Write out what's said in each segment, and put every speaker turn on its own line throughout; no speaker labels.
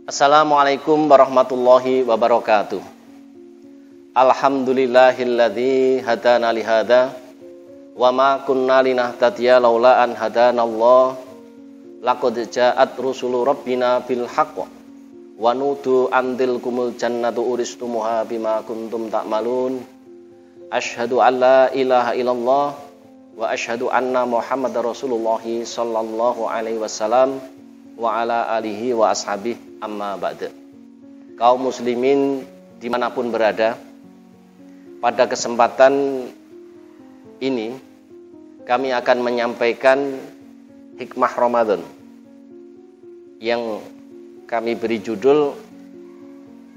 Assalamualaikum warahmatullahi wabarakatuh. Alhamdulillahilladzi hadana lihada wa ma kunna linahtadiya laula an hadanallah. Laqad ja'at rusulu rabbina bil haqq wa nudu andil kumul jannatu uristumuha bima kuntum ta'malun. Asyhadu an la ilaha illallah wa asyhadu anna Muhammadar Rasulullah sallallahu alaihi wasallam wa ala alihi wa ashabihi. Amma ba'da. Kaum muslimin dimanapun berada, pada kesempatan ini kami akan menyampaikan hikmah Ramadan yang kami beri judul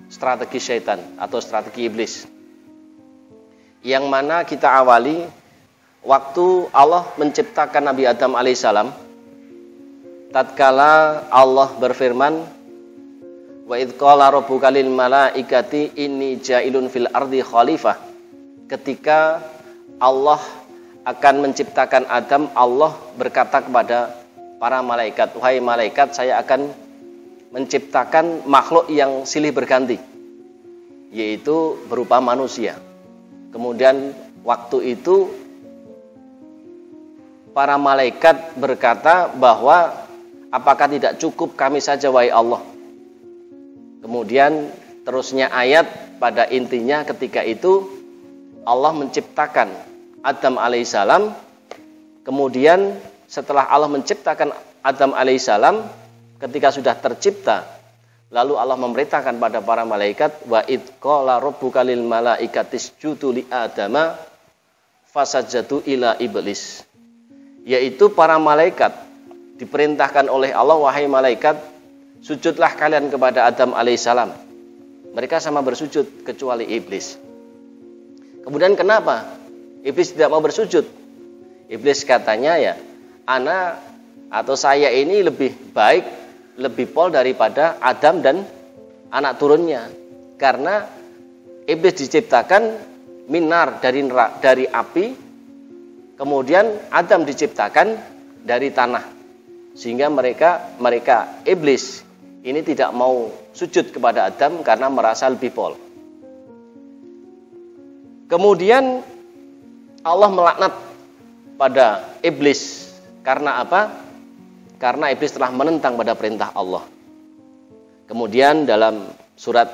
strategi syaitan atau strategi iblis, yang mana kita awali waktu Allah menciptakan Nabi Adam alaihissalam. Tatkala Allah berfirman, wa idz qala rabbuka lil malaikati inni ja'ilun fil ardi khalifah. Ketika Allah akan menciptakan Adam, Allah berkata kepada para malaikat, wahai malaikat, saya akan menciptakan makhluk yang silih berganti, yaitu berupa manusia. Kemudian waktu itu para malaikat berkata bahwa apakah tidak cukup kami saja, wahai Allah? Kemudian terusnya ayat pada intinya ketika itu Allah menciptakan Adam alaihissalam. Kemudian setelah Allah menciptakan Adam alaihissalam, ketika sudah tercipta, lalu Allah memerintahkan pada para malaikat, wa idz qala rabbuka lil malaikati isjudu li adama fasajadu ila iblis. Yaitu para malaikat diperintahkan oleh Allah, wahai malaikat, sujudlah kalian kepada Adam alaihissalam. Mereka sama bersujud kecuali iblis. Kemudian kenapa iblis tidak mau bersujud? Iblis katanya, ya, ana atau saya ini lebih baik, lebih pol daripada Adam dan anak turunnya. Karena iblis diciptakan minar dari api, kemudian Adam diciptakan dari tanah. Sehingga mereka iblis ini tidak mau sujud kepada Adam karena merasa lebih pol. Kemudian Allah melaknat pada iblis. Karena apa? Karena iblis telah menentang pada perintah Allah. Kemudian dalam surat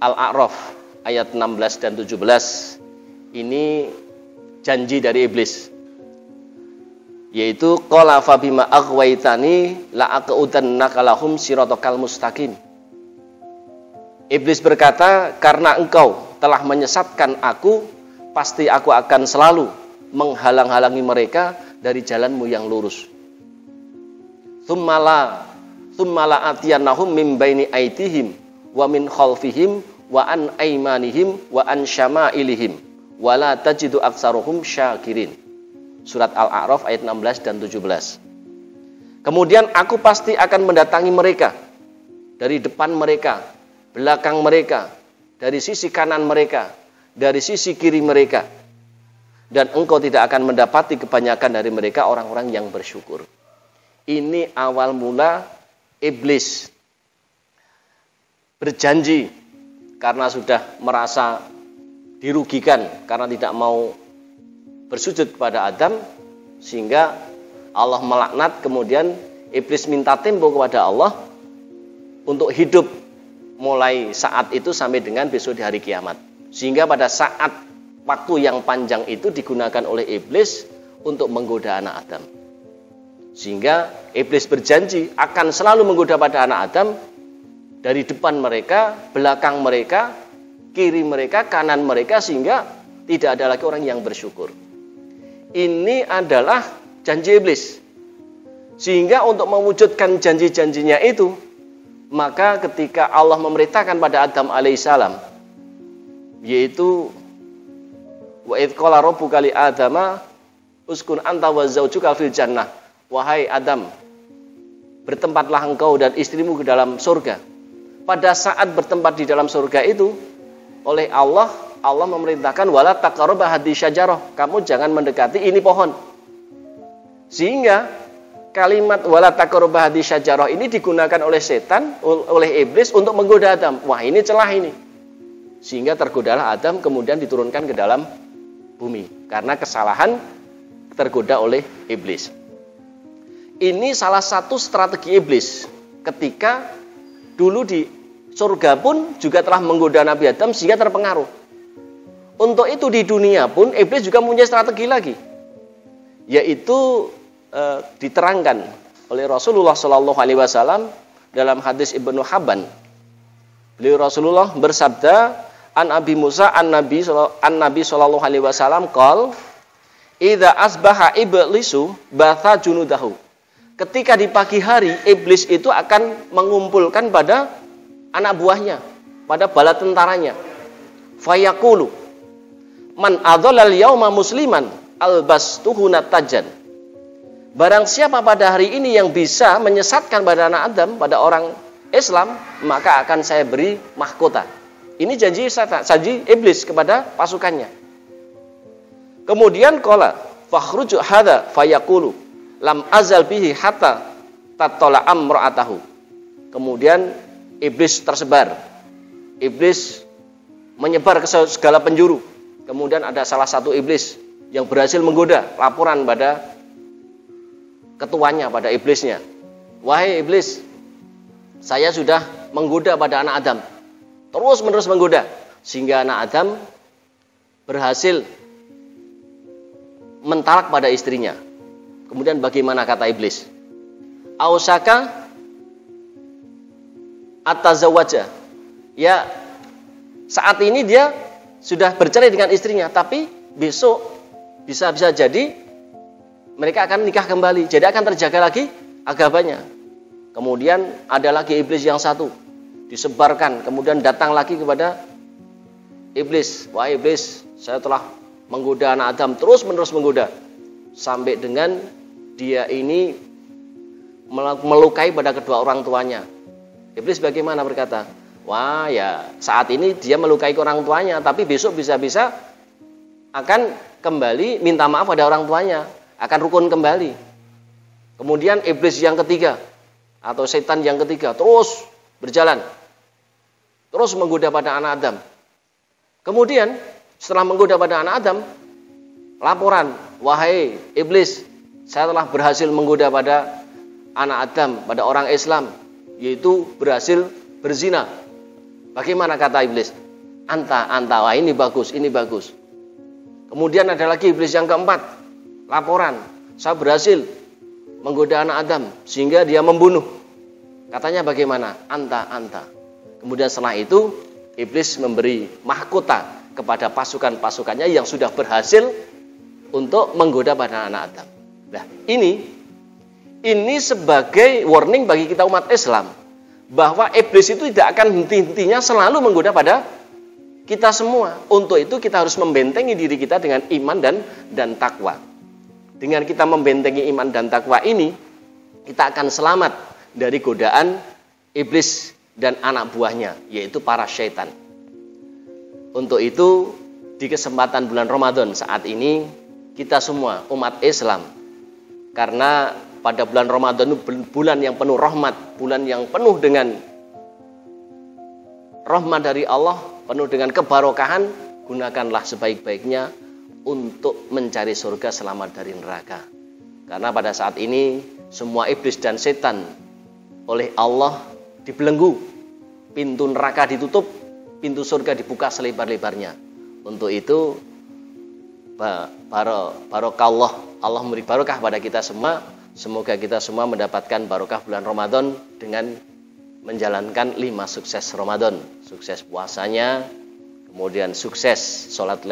Al-A'raf ayat 16 dan 17 ini janji dari iblis, yaitu qala fa bima aghwaytani la aqudannaka lahum siratal mustaqim. Iblis berkata, karena engkau telah menyesatkan aku, pasti aku akan selalu menghalang-halangi mereka dari jalanmu yang lurus. Tsumma atiyannahum min baini aydihim wa min khalfihim wa an aymanihim wa an syama'ilihim wa la tajidu aksaruhum syakirin. Surat Al-A'raf ayat 16 dan 17. Kemudian aku pasti akan mendatangi mereka dari depan mereka, belakang mereka, dari sisi kanan mereka, dari sisi kiri mereka. Dan engkau tidak akan mendapati kebanyakan dari mereka orang-orang yang bersyukur. Ini awal mula iblis berjanji karena sudah merasa dirugikan karena tidak mau bersujud kepada Adam, sehingga Allah melaknat. Kemudian iblis minta tempo kepada Allah untuk hidup mulai saat itu sampai dengan besok di hari kiamat. Sehingga pada saat waktu yang panjang itu digunakan oleh iblis untuk menggoda anak Adam. Sehingga iblis berjanji akan selalu menggoda pada anak Adam dari depan mereka, belakang mereka, kiri mereka, kanan mereka, sehingga tidak ada lagi orang yang bersyukur. Ini adalah janji iblis. Sehingga untuk mewujudkan janji-janjinya itu, maka ketika Allah memerintahkan pada Adam alaihissalam, yaitu wa idz qala rabbuka li adama uskun anta wa zawjuka fil jannah. Wahai Adam, bertempatlah engkau dan istrimu ke dalam surga. Pada saat bertempat di dalam surga itu, oleh Allah memerintahkan wala taqrabu hadhihi syajarah, kamu jangan mendekati ini pohon. Sehingga kalimat wala taqrabu hadhihi syajarah ini digunakan oleh setan, oleh iblis untuk menggoda Adam. Wah, ini celah ini. Sehingga tergodalah Adam kemudian diturunkan ke dalam bumi karena kesalahan tergoda oleh iblis. Ini salah satu strategi iblis ketika dulu di surga pun juga telah menggoda Nabi Adam sehingga terpengaruh. Untuk itu di dunia pun iblis juga punya strategi lagi, yaitu diterangkan oleh Rasulullah SAW dalam hadis Ibnu Habban. Beliau Rasulullah bersabda, an Abi Musa an Nabi sallallahu alaihi wasallam qol idza asbaha iblisu batha junudahu. Ketika di pagi hari iblis itu akan mengumpulkan pada anak buahnya, pada bala tentaranya. Fayaqulu man adhallal yauma musliman albastuhu natajan. Barang siapa pada hari ini yang bisa menyesatkan pada anak Adam, pada orang Islam, maka akan saya beri mahkota. Ini janji iblis kepada pasukannya. Kemudian qala fakhruj hadza fayaqulu lam azal bihi hatta tatala amra'atahu. Kemudian iblis tersebar. Iblis menyebar ke segala penjuru. Kemudian ada salah satu iblis yang berhasil menggoda, laporan pada ketuanya, pada iblisnya. Wahai iblis, saya sudah menggoda pada anak Adam. Terus-menerus menggoda sehingga anak Adam berhasil mentalak pada istrinya. Kemudian bagaimana kata iblis? Ausaka atazawaja. Ya, saat ini dia sudah bercerai dengan istrinya, tapi besok bisa jadi mereka akan nikah kembali. Jadi akan terjaga lagi agamanya. Kemudian ada lagi iblis yang satu, disebarkan, kemudian datang lagi kepada iblis. Wah iblis, saya telah menggoda anak Adam, terus-menerus menggoda. Sampai dengan dia ini melukai pada kedua orang tuanya. Iblis bagaimana berkata? Wah ya, saat ini dia melukai orang tuanya, tapi besok bisa-bisa akan kembali minta maaf pada orang tuanya, akan rukun kembali. Kemudian iblis yang ketiga, atau setan yang ketiga, terus berjalan, terus menggoda pada anak Adam. Kemudian setelah menggoda pada anak Adam, laporan, wahai iblis, saya telah berhasil menggoda pada anak Adam, pada orang Islam, yaitu berhasil berzina. Bagaimana kata iblis? Anta, wah ini bagus, ini bagus. Kemudian ada lagi iblis yang keempat, laporan, saya berhasil menggoda anak Adam sehingga dia membunuh. Katanya bagaimana? Anta. Kemudian setelah itu iblis memberi mahkota kepada pasukan-pasukannya yang sudah berhasil untuk menggoda pada anak Adam. Nah, ini sebagai warning bagi kita umat Islam bahwa iblis itu tidak akan henti-hentinya selalu menggoda pada kita semua. Untuk itu kita harus membentengi diri kita dengan iman dan takwa. Dengan kita membentengi iman dan takwa ini, kita akan selamat dari godaan iblis dan anak buahnya, yaitu para syaitan. Untuk itu, di kesempatan bulan Ramadan saat ini, kita semua umat Islam, karena pada bulan Ramadan itu bulan yang penuh rahmat, bulan yang penuh dengan rahmat dari Allah, penuh dengan kebarokahan, gunakanlah sebaik-baiknya untuk mencari surga, selamat dari neraka. Karena pada saat ini semua iblis dan setan oleh Allah dibelenggu, pintu neraka ditutup, pintu surga dibuka selebar-lebarnya. Untuk itu barokallah, Allah memberi barokah pada kita semua. Semoga kita semua mendapatkan barokah bulan Ramadan dengan menjalankan 5 sukses Ramadan. Sukses puasanya, kemudian sukses sholat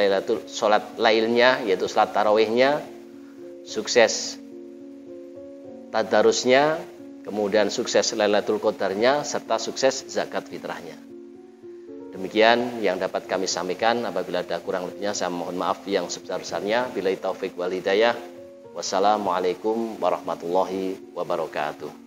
lailnya, yaitu sholat tarawihnya, sukses tadarusnya, kemudian sukses Lailatul Qadarnya, serta sukses zakat fitrahnya. Demikian yang dapat kami sampaikan. Apabila ada kurang lebihnya, saya mohon maaf yang sebesar-besarnya. Billahi taufik wal hidayah. Wassalamualaikum warahmatullahi wabarakatuh.